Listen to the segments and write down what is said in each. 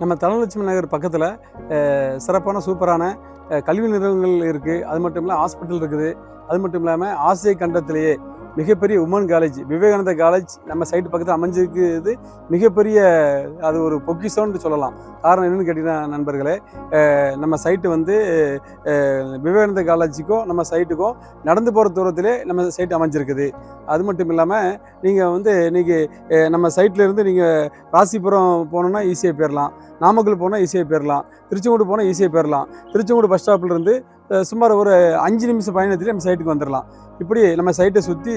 நம்ம தனலட்சுமி நகர் பக்கத்தில் சிறப்பான சூப்பரான கல்வி நிறுவனங்கள் இருக்குது. அது மட்டும் இல்லாமல் ஹாஸ்பிட்டல் இருக்குது. அது மட்டும் இல்லாமல் ஆசிய கண்டத்திலேயே மிகப்பெரிய உமன் காலேஜ் விவேகானந்தா காலேஜ் நம்ம சைட்டு பக்கத்தில் அமைஞ்சிருக்குது. மிகப்பெரிய அது ஒரு பொக்கிஷம்னு சொல்லலாம். காரணம் என்னென்னு கேட்டிங்கன்னா நண்பர்களே, நம்ம சைட்டு வந்து விவேகானந்தா காலேஜுக்கும் நம்ம சைட்டுக்கும் நடந்து போகிற தூரத்திலே நம்ம சைட்டு அமைஞ்சிருக்குது. அது மட்டும் இல்லாமல் நீங்கள் வந்து இன்றைக்கி நம்ம சைட்லேருந்து நீங்கள் ராசிபுரம் போனோன்னா ஈஸியாக போயிடலாம். நாமக்கல் போனால் ஈஸியாக போயிடலாம். திருச்செங்கோடு போனால் ஈஸியாக போயிடலாம். திருச்செங்கோடு பஸ் ஸ்டாப்லேருந்து சுமார் ஒரு 5 நிமிஷம் பயணத்தில் நம்ம சைட்டுக்கு வந்துடலாம். இப்படி நம்ம சைட்டை சுற்றி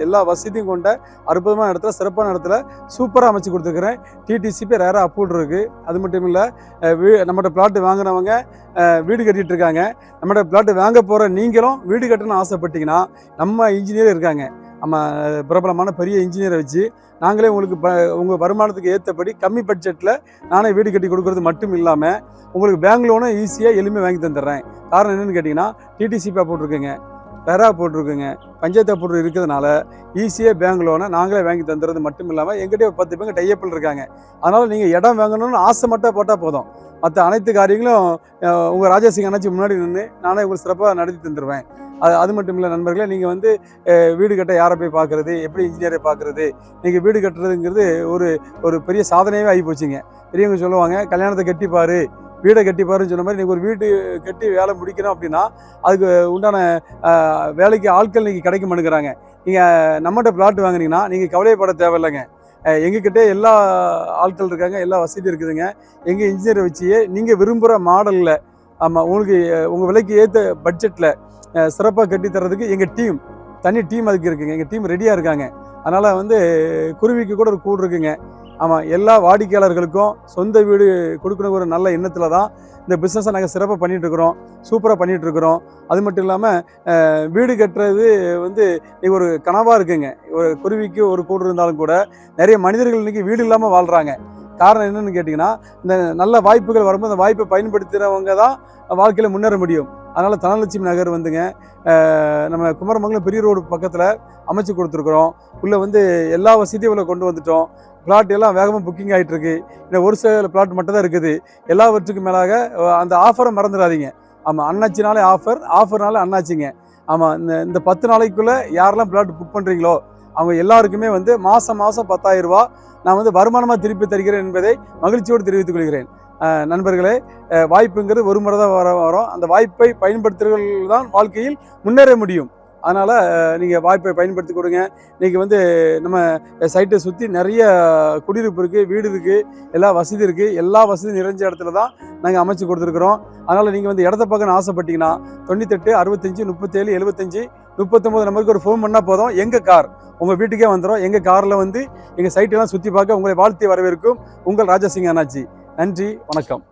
எல்லா வசதியும் கொண்ட அற்புதமான இடத்துல, சிறப்பான இடத்துல சூப்பராக அமைச்சு கொடுத்துருக்குறேன். டிடிசிபி ரேராக அப்ரூவ்டு இருக்குது. அது மட்டும் இல்லை, நம்மகிட்ட பிளாட்டு வாங்கினவங்க வீடு கட்டிகிட்டு இருக்காங்க. நம்மகிட்ட பிளாட்டு வாங்க போகிற நீங்களும் வீடு கட்டணும்னு ஆசைப்பட்டீங்கன்னா நம்ம இன்ஜினியர் இருக்காங்க. நம்ம பிரபலமான பெரிய இன்ஜினியரை வச்சு நாங்களே உங்களுக்கு உங்கள் வருமானத்துக்கு ஏற்றபடி கம்மி பட்ஜெட்டில் நானே வீடு கட்டி கொடுக்குறது மட்டும் இல்லாமல் உங்களுக்கு பேங்க் லோனும் ஈஸியாக எளிமையாக வாங்கி தந்துடுறேன். காரணம் என்னென்னு கேட்டிங்கன்னா, டிடிசிபி போட்டிருக்குங்க, பெரா போட்டிருக்குங்க, பஞ்சாயத்து போட்டு இருக்கிறதுனால ஈஸியாக பேங்க் லோனை நாங்களே வாங்கி தந்துடுறது மட்டும் இல்லாமல் எங்கிட்டே 10 பேங்க டையப்பில் இருக்காங்க. அதனால் நீங்கள் இடம் வாங்கணும்னு ஆசை மட்டும் போட்டால் போதும். மற்ற அனைத்து காரியங்களும் உங்கள் ராஜாசிங் அண்ணாச்சி முன்னாடி நின்று நானே உங்களுக்கு சிறப்பாக நடத்தி தந்துடுவேன். அது மட்டும் இல்லை நண்பர்களே, நீங்கள் வந்து வீடு கட்ட யாரை போய் பார்க்குறது, எப்படி இன்ஜினியரை பார்க்குறது, நீங்கள் வீடு கட்டுறதுங்கிறது ஒரு பெரிய சாதனையாகவே ஆகி போச்சுங்க. பெரியவங்க சொல்லுவாங்க, கல்யாணத்தை கட்டிப்பார், வீடை கட்டிப்பாருன்னு சொன்ன மாதிரி நீங்கள் ஒரு வீடு கட்டி வேலை முடிக்கிறோம் அப்படின்னா அதுக்கு உண்டான வேலைக்கு ஆட்கள் நீங்கள் கிடைக்க மாட்டேங்கிறாங்க. நீங்கள் நம்மகிட்ட பிளாட் வாங்குனீங்கன்னா நீங்கள் கவலைப்பட தேவையில்லைங்க. எங்ககிட்ட எல்லா ஆட்கள் இருக்காங்க, எல்லா வசதி இருக்குதுங்க. எங்கள் இன்ஜினியரை வச்சியே நீங்கள் விரும்புகிற மாடலில், ஆமாம், உங்களுக்கு உங்கள் விலைக்கு ஏற்ற பட்ஜெட்டில் சிறப்பாக கட்டித்தரதுக்கு எங்கள் தனி டீம் அதுக்கு இருக்குங்க. எங்கள் டீம் ரெடியாக இருக்காங்க. அதனால் வந்து குருவிக்கு கூட ஒரு கூடு இருக்குங்க. ஆமாம், எல்லா வாடிக்கையாளர்களுக்கும் சொந்த வீடு கொடுக்கணும் ஒரு நல்ல எண்ணத்தில் தான் இந்த பிஸ்னஸை நாங்கள் சிறப்பாக பண்ணிகிட்ருக்குறோம், சூப்பராக பண்ணிகிட்ருக்குறோம். அது மட்டும் இல்லாமல் வீடு கட்டுறது வந்து இன்றைக்கி ஒரு கனவாக இருக்குங்க. ஒரு குருவிக்கு ஒரு கூடு இருந்தாலும் கூட நிறைய மனிதர்கள் இன்றைக்கி வீடு இல்லாமல் வாழ்கிறாங்க. காரணம் என்னென்னு கேட்டிங்கன்னா, இந்த நல்ல வாய்ப்புகள் வரும்போது அந்த வாய்ப்பை பயன்படுத்துகிறவங்க தான் வாழ்க்கையில் முன்னேற முடியும். அதனால் தனலட்சுமி நகர் வந்துங்க நம்ம குமரமங்கலம் பெரிய ரோடு பக்கத்தில் அமைச்சு கொடுத்துருக்குறோம். உள்ளே வந்து எல்லா வசதியும் உள்ள கொண்டு வந்துட்டோம். பிளாட் எல்லாம் வேகமாக புக்கிங் ஆகிட்டுருக்கு. இன்னும் ஒரு சில பிளாட் மட்டும் தான் இருக்குது. எல்லாவற்றுக்கும் மேலாக அந்த ஆஃபரை மறந்துடாதீங்க. ஆமாம், அண்ணாச்சினாலே ஆஃபர்னாலே அண்ணாச்சிங்க. ஆமாம், இந்த 10 நாளைக்குள்ளே யாரெல்லாம் பிளாட் புக் பண்ணுறீங்களோ அவங்க எல்லாருக்குமே வந்து மாதம் 10,000 ரூபா நான் வந்து வருமானமாக திருப்பி தருகிறேன் என்பதை மகிழ்ச்சியோடு தெரிவித்துக் கொள்கிறேன். நண்பர்களே, வாய்ப்புங்கிறது ஒரு முறை தான் வரும். அந்த வாய்ப்பை பயன்படுத்துகிறவர்கள் தான் வாழ்க்கையில் முன்னேற முடியும். அதனால் நீங்கள் வாய்ப்பை பயன்படுத்தி கொடுங்க. இன்றைக்கி வந்து நம்ம சைட்டை சுற்றி நிறைய குடியிருப்பு இருக்குது, வீடு இருக்குது, எல்லா வசதி இருக்குது. எல்லா வசதியும் நிறைஞ்ச இடத்துல தான் நாங்கள் அமைச்சு கொடுத்துருக்குறோம். அதனால் நீங்கள் வந்து இடத்த பார்க்கணும்னு ஆசைப்பட்டீங்கன்னா 98 65 37 75 39 நம்பருக்கு ஒரு ஃபோன் பண்ணால் போதும். எங்கள் கார் உங்கள் வீட்டுக்கே வந்துடும். எங்கள் காரில் வந்து எங்கள் சைட்டெல்லாம் சுற்றி பார்க்க உங்களை வாழ்த்தி வரவேற்கும் உங்கள் ராஜாசிங் அண்ணாச்சி. நன்றி, வணக்கம்.